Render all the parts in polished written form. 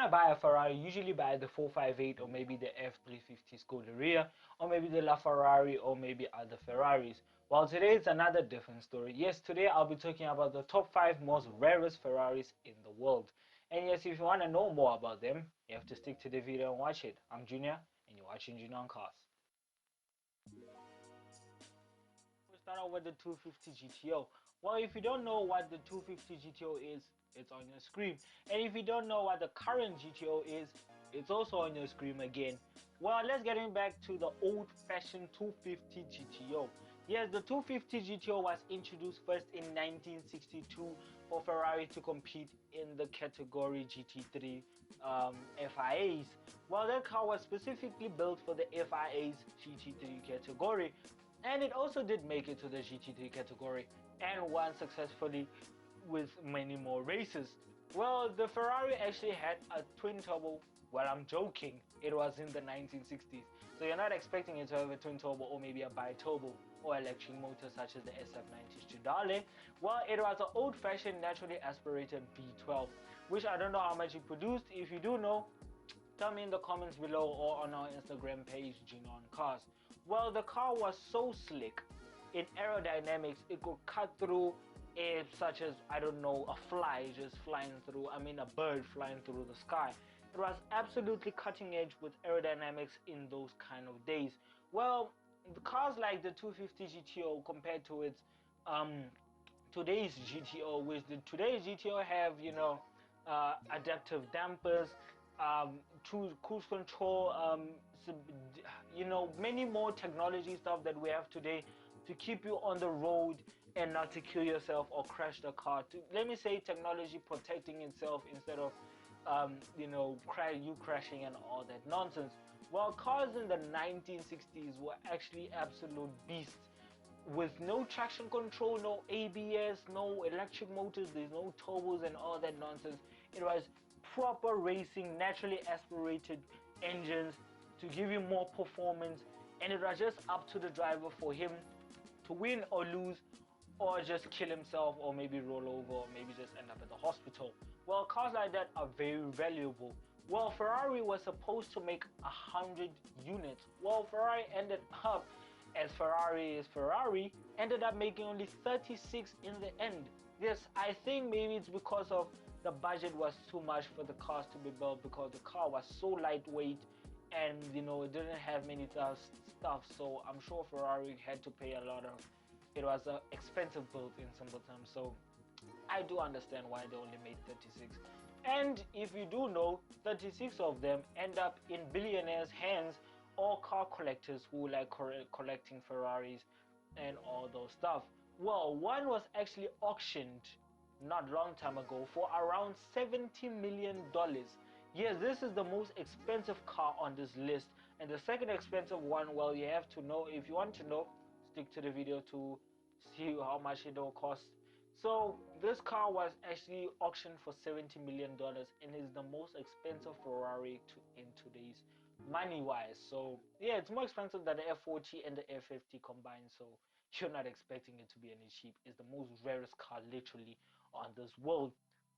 buy a Ferrari, usually buy the 458 or maybe the F350 Scuderia or maybe the LaFerrari or maybe other Ferraris. Well, today it's another different story. Yes, today I'll be talking about the top 5 most rarest Ferraris in the world. And yes, if you want to know more about them, you have to stick to the video and watch it. I'm Junior, and you're watching Junior on Cars. We'll start out with the 250 GTO. Well, if you don't know what the 250 GTO is, it's on your screen. And if you don't know what the current GTO is, it's also on your screen again. Well, let's get back to the old-fashioned 250 GTO. Yes, the 250 GTO was introduced first in 1962 for Ferrari to compete in the category GT3 FIAs. Well, that car was specifically built for the FIA's GT3 category, and it also did make it to the GT3 category and won successfully with many more races. Well, the Ferrari actually had a twin turbo. Well, I'm joking, it was in the 1960s, so you're not expecting it to have a twin turbo or maybe a bi-turbo or electric motor such as the SF90 Stradale. Well, it was an old-fashioned naturally aspirated V12, which I don't know how much it produced. If you do know, tell me in the comments below or on our Instagram page, Junior on Cars. Well, the car was so slick in aerodynamics, it could cut through air such as, I don't know, a fly just flying through, a bird flying through the sky. It was absolutely cutting edge with aerodynamics in those kind of days. Well, the cars like the 250 GTO compared to its today's GTO, which today's GTO have, adaptive dampers, to cruise control, many more technology stuff that we have today to keep you on the road and not to kill yourself or crash the car. Let me say technology protecting itself instead of you crashing and all that nonsense. Well, cars in the 1960s were actually absolute beasts with no traction control, no ABS, no electric motors, there's no turbos and all that nonsense. It was proper racing, naturally aspirated engines to give you more performance, and it was just up to the driver for him to win or lose, or just kill himself, or maybe roll over, or maybe just end up at the hospital. Well, cars like that are very valuable. Well, Ferrari was supposed to make 100 units. Well, Ferrari ended up, as Ferrari is Ferrari, ended up making only 36 in the end. Yes, I think maybe it's because of the budget was too much for the cars to be built, because the car was so lightweight and it didn't have many stuff, so I'm sure Ferrari had to pay a lot of, it was an expensive build in simple terms. So I do understand why they only made 36. And if you do know, 36 of them end up in billionaires' hands or car collectors who like collecting Ferraris and all those stuff. Well, one was actually auctioned not long time ago for around $70 million. Yes, this is the most expensive car on this list. And the second expensive one, well, you have to know, if you want to know, stick to the video to see how much it will cost. So this car was actually auctioned for $70 million and is the most expensive Ferrari in today's money wise. So yeah, it's more expensive than the F40 and the F50 combined, so you're not expecting it to be any cheap. It's the most rarest car literally on this world.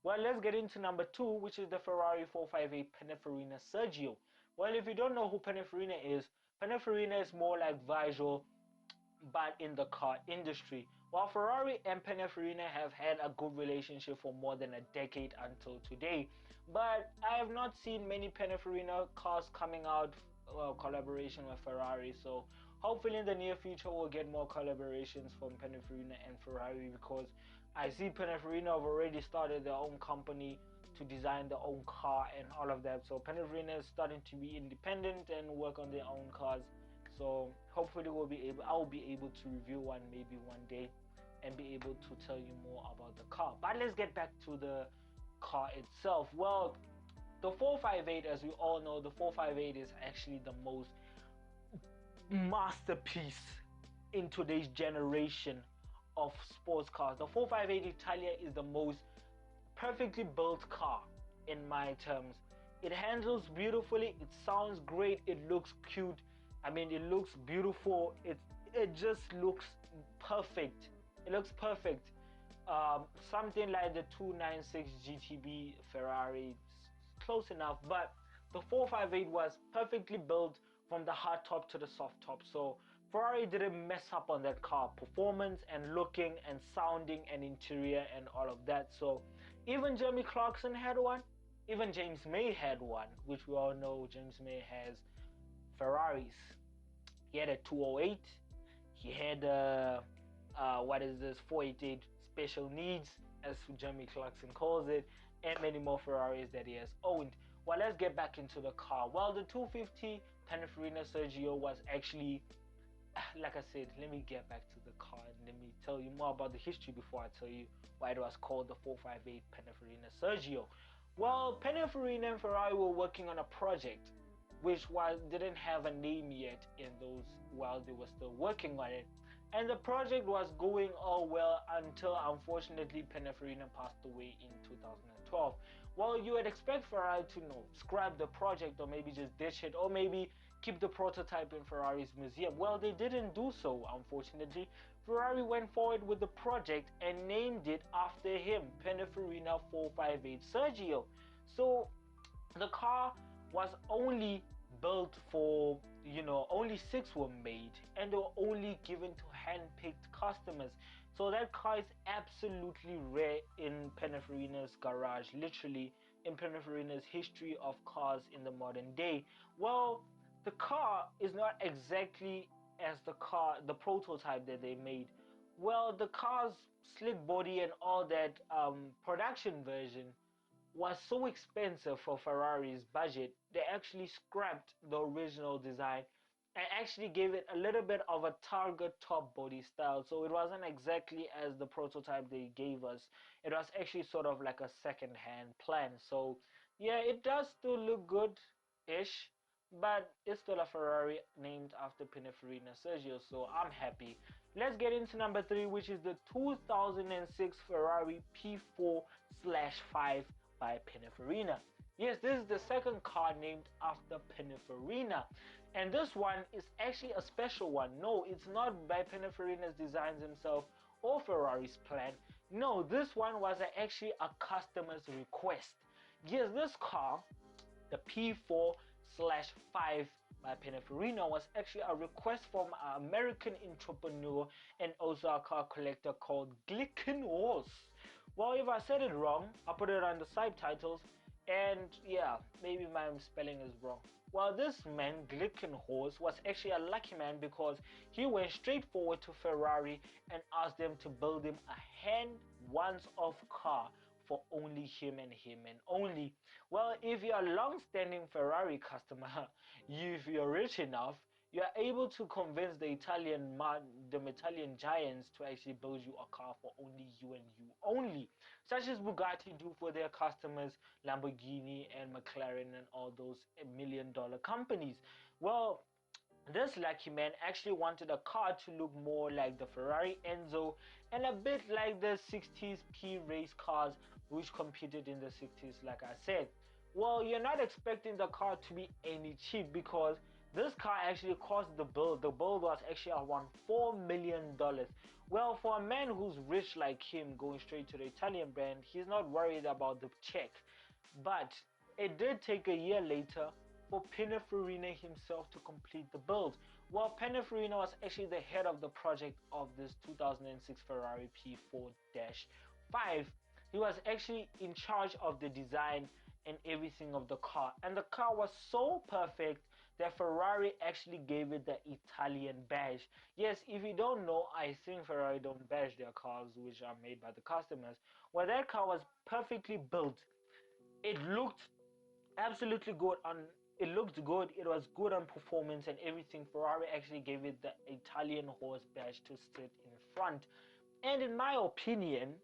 Well, let's get into number 2, which is the Ferrari 458 Pininfarina Sergio. Well, if you don't know who Pininfarina is more like Virgil but in the car industry. While Ferrari and Pininfarina have had a good relationship for more than a decade until today, but I have not seen many Pininfarina cars coming out collaboration with Ferrari. So hopefully in the near future we'll get more collaborations from Pininfarina and Ferrari, because I see Pininfarina have already started their own company to design their own car and all of that. So Pininfarina is starting to be independent and work on their own cars. So hopefully I'll be able to review one maybe one day and be able to tell you more about the car. But let's get back to the car itself. Well, the 458, as we all know, the 458 is actually the most masterpiece in today's generation of sports cars. The 458 Italia is the most perfectly built car in my terms. It handles beautifully, it sounds great, it looks cute. It looks beautiful. It just looks perfect. It looks perfect. Something like the 296 GTB Ferrari, close enough, but the 458 was perfectly built from the hard top to the soft top. So Ferrari didn't mess up on that car, performance and looking and sounding and interior and all of that. So even Jeremy Clarkson had one, even James May had one, which we all know James May has Ferraris. He had a 208. He had what is this 488 special needs, as Jeremy Clarkson calls it, and many more Ferraris that he has owned. Well, let's get back into the car. Well, the 250 Pininfarina Sergio was actually, like I said, let me get back to the car and let me tell you more about the history before I tell you why it was called the 458 Pininfarina Sergio. Well, Pininfarina and Ferrari were working on a project which didn't have a name yet in those while they were still working on it. And the project was going all well until unfortunately Pininfarina passed away in 2012. Well, you would expect Ferrari to scrap the project or maybe just ditch it or maybe keep the prototype in Ferrari's museum. Well, they didn't do so, unfortunately. Ferrari went forward with the project and named it after him, Pininfarina 458 Sergio. So the car was only built for, only 6 were made and they were only given to hand-picked customers. So that car is absolutely rare in Pininfarina's garage, literally in Pininfarina's history of cars in the modern day. Well, the car is not exactly as the prototype that they made. Well, the car's slick body and all that production version was so expensive for Ferrari's budget, they actually scrapped the original design and actually gave it a little bit of a target top body style. So it wasn't exactly as the prototype they gave us. It was actually sort of like a second-hand plan. So yeah, it does still look good-ish, but it's still a Ferrari named after Pininfarina Sergio, so I'm happy. Let's get into number 3, which is the 2006 Ferrari P4/5 by Pininfarina. Yes, this is the second car named after Pininfarina, and this one is actually a special one. No, it's not by Pininfarina's designs himself or Ferrari's plan. No, this one was actually a customer's request. Yes, this car, the P4/5 by Pininfarina, was actually a request from an American entrepreneur and also a car collector called Glickenhaus. Well, if I said it wrong, I'll put it on the subtitles, and yeah, maybe my spelling is wrong. Well, this man, Glickenhaus, was actually a lucky man because he went straight forward to Ferrari and asked them to build him a hand once-off car for only him and only. Well, if you're a long-standing Ferrari customer, if you're rich enough, you are able to convince the Italian giants to actually build you a car for only you and you only, such as Bugatti do for their customers, Lamborghini and McLaren and all those million-dollar companies. Well, this lucky man actually wanted a car to look more like the Ferrari Enzo and a bit like the 60s P race cars which competed in the 60s, like I said. Well, you're not expecting the car to be any cheap because this car actually cost the build. The build was actually around $4 million. Well, for a man who's rich like him, going straight to the Italian brand, he's not worried about the check. But it did take a year later for Pininfarina himself to complete the build. Well, Pininfarina was actually the head of the project of this 2006 Ferrari P4/5. He was actually in charge of the design and everything of the car, and the car was so perfect that Ferrari actually gave it the Italian badge. Yes, if you don't know, I think Ferrari don't badge their cars which are made by the customers. Well, that car was perfectly built. It looked absolutely good it looked good, it was good on performance and everything. Ferrari actually gave it the Italian horse badge to sit in front. And in my opinion,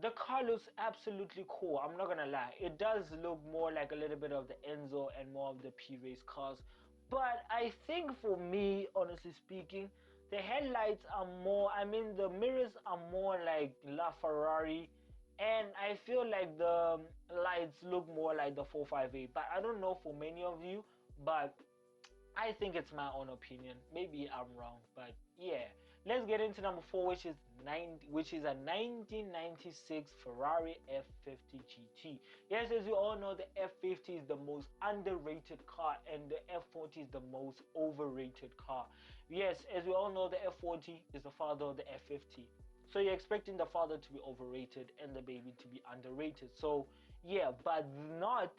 the car looks absolutely cool. I'm not gonna lie, it does look more like a little bit of the Enzo and more of the P-Race cars. But I think for me, honestly speaking, the headlights are more, the mirrors are more like La Ferrari, and I feel like the lights look more like the 458. But I don't know for many of you, but I think it's my own opinion. Maybe I'm wrong, but yeah. Let's get into number 4, which is a 1996 Ferrari F50 GT. Yes, as you all know, the F50 is the most underrated car and the F40 is the most overrated car. Yes, as we all know, the F40 is the father of the F50. So you're expecting the father to be overrated and the baby to be underrated. So yeah, but not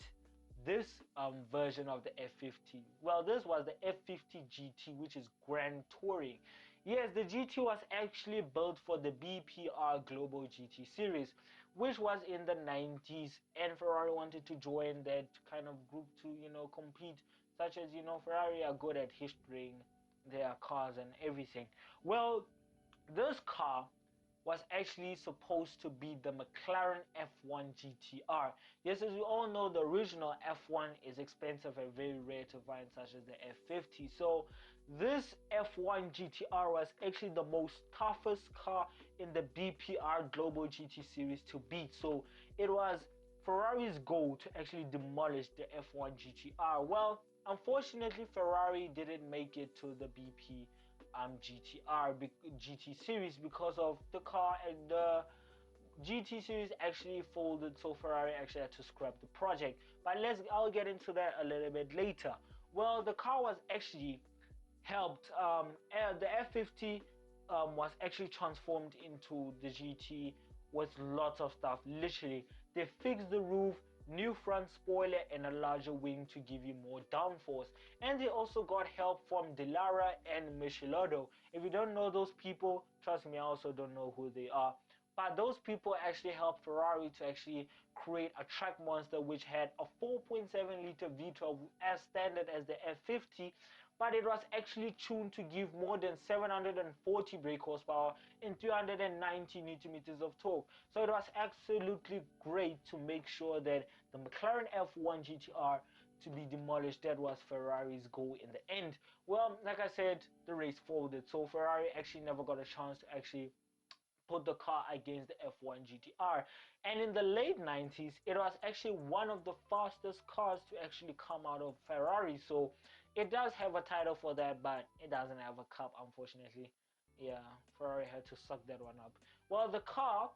this version of the F50. Well, this was the F50 GT, which is Grand Touring. Yes, the GT was actually built for the BPR Global GT series, which was in the 90s, and Ferrari wanted to join that kind of group to, compete, such as, Ferrari are good at historying their cars and everything. Well, this car was actually supposed to be the McLaren F1 GTR. Yes, as we all know, the original F1 is expensive and very rare to find, such as the F50. So this F1 GTR was actually the most toughest car in the BPR Global GT series to beat. So it was Ferrari's goal to actually demolish the F1 GTR. Well, unfortunately, Ferrari didn't make it to the BP GT series because of the car, and the GT series actually folded, so Ferrari actually had to scrap the project. But I'll get into that a little bit later. Well, the car was actually helped. The F50 was actually transformed into the GT with lots of stuff. Literally, they fixed the roof, new front spoiler, and a larger wing to give you more downforce. And they also got help from Delara and Michelotto. If you don't know those people, trust me, I also don't know who they are. But those people actually helped Ferrari to actually create a track monster which had a 4.7 liter V12 as standard as the F50, but it was actually tuned to give more than 740 brake horsepower and 390 newton meters of torque. So it was absolutely great to make sure that the McLaren F1 GTR to be demolished. That was Ferrari's goal in the end. Well, like I said, the race folded, so Ferrari actually never got a chance to actually put the car against the F1 GTR. And in the late 90s, it was actually one of the fastest cars to actually come out of Ferrari. So it does have a title for that, but it doesn't have a cup, unfortunately. Yeah, Ferrari had to suck that one up. Well, the car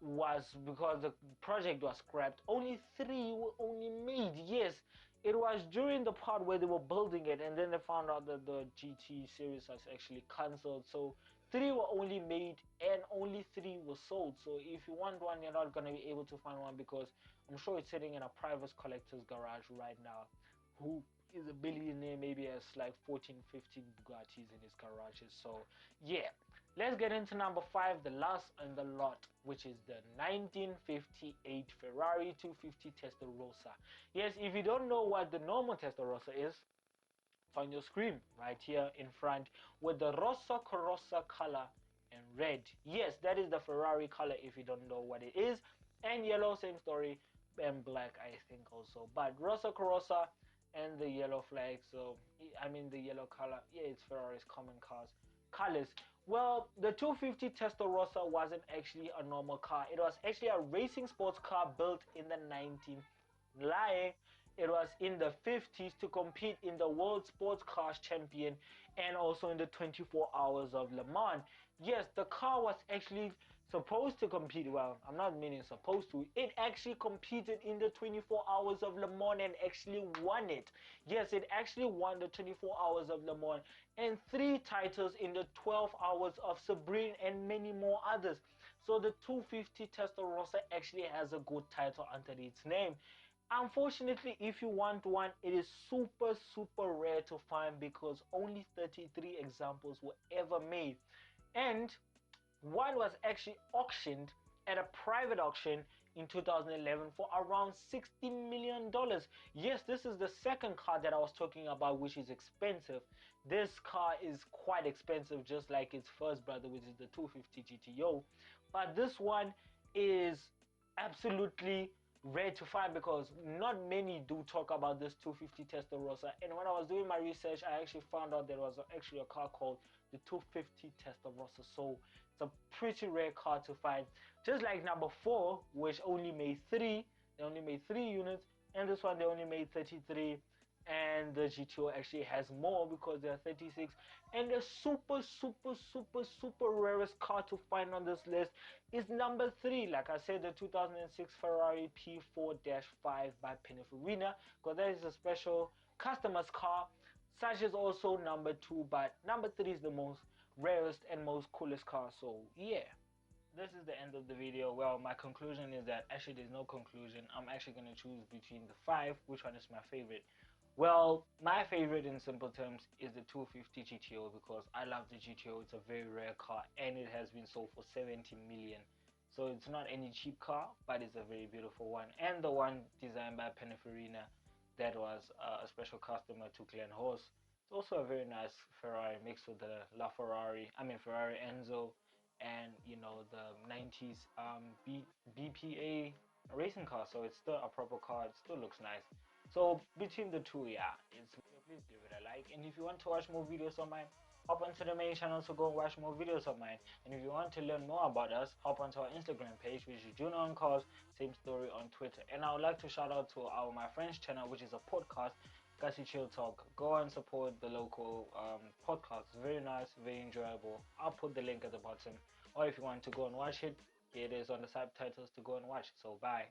was, because the project was scrapped, only 3 were only made. Yes, it was during the part where they were building it, and then they found out that the GT series was actually cancelled. So 3 were only made and only 3 were sold. So if you want one, you're not going to be able to find one, because I'm sure it's sitting in a private collector's garage right now, who is a billionaire, maybe has like 14, 15 Bugattis in his garages. So yeah, let's get into number 5, the last in the lot, which is the 1958 Ferrari 250 Testarossa. Yes, if you don't know what the normal Testarossa is, on your screen right here in front, with the Rossa Corossa color and red. Yes, that is the Ferrari color if you don't know what it is. And yellow, same story, and black I think also. But Rossa Corossa and the yellow flag, so I mean the yellow color, yeah, it's Ferrari's common colors. Well, the 250 Testarossa wasn't actually a normal car. It was actually a racing sports car built in the 19 lying. It was in the 50s to compete in the World Sports Cars Champion and also in the 24 Hours of Le Mans. Yes, the car was actually supposed to compete. Well, I'm not meaning supposed to. It actually competed in the 24 Hours of Le Mans and actually won it. Yes, it actually won the 24 Hours of Le Mans and 3 titles in the 12 Hours of Sebring and many more others. So the 250 Testarossa actually has a good title under its name. Unfortunately, if you want one, it is super rare to find, because only 33 examples were ever made, and one was actually auctioned at a private auction in 2011 for around $60 million. Yes, this is the second car that I was talking about, which is expensive. This car is quite expensive, just like its first brother, which is the 250 GTO. But this one is absolutely rare to find, because not many do talk about this 250 Testarossa. And when I was doing my research, I actually found out there was actually a car called the 250 Testarossa. So it's a pretty rare car to find. Just like number 4, which only made 3. They only made 3 units, and this one they only made 33. and the GTO actually has more because there are 36. And the super rarest car to find on this list is number 3. Like I said, the 2006 Ferrari P4-5 by Pininfarina, because that is a special customer's car. Such is also number 2, but number 3 is the most rarest and most coolest car. So yeah, this is the end of the video. Well, my conclusion is that actually there's no conclusion. I'm actually going to choose between the 5. Which one is my favorite? Well, my favorite in simple terms is the 250 GTO, because I love the GTO. It's a very rare car and it has been sold for 70 million. So it's not any cheap car, but it's a very beautiful one. And the one designed by Pininfarina, that was a special customer to Glen Horse. It's also a very nice Ferrari mixed with the Ferrari Enzo, and the 90s BPA racing car. So it's still a proper car. It still looks nice. So between the two, yeah, please give it a like. And if you want to watch more videos of mine, hop onto the main channel to go watch more videos of mine. And if you want to learn more about us, hop onto our Instagram page, which is Juno on Cars. Same story on Twitter. And I would like to shout out to my friend's channel, which is a podcast, Gassy Chill Talk. Go and support the local podcast. It's very nice, very enjoyable. I'll put the link at the bottom. Or if you want to go and watch it, here it is on the subtitles to go and watch. So bye.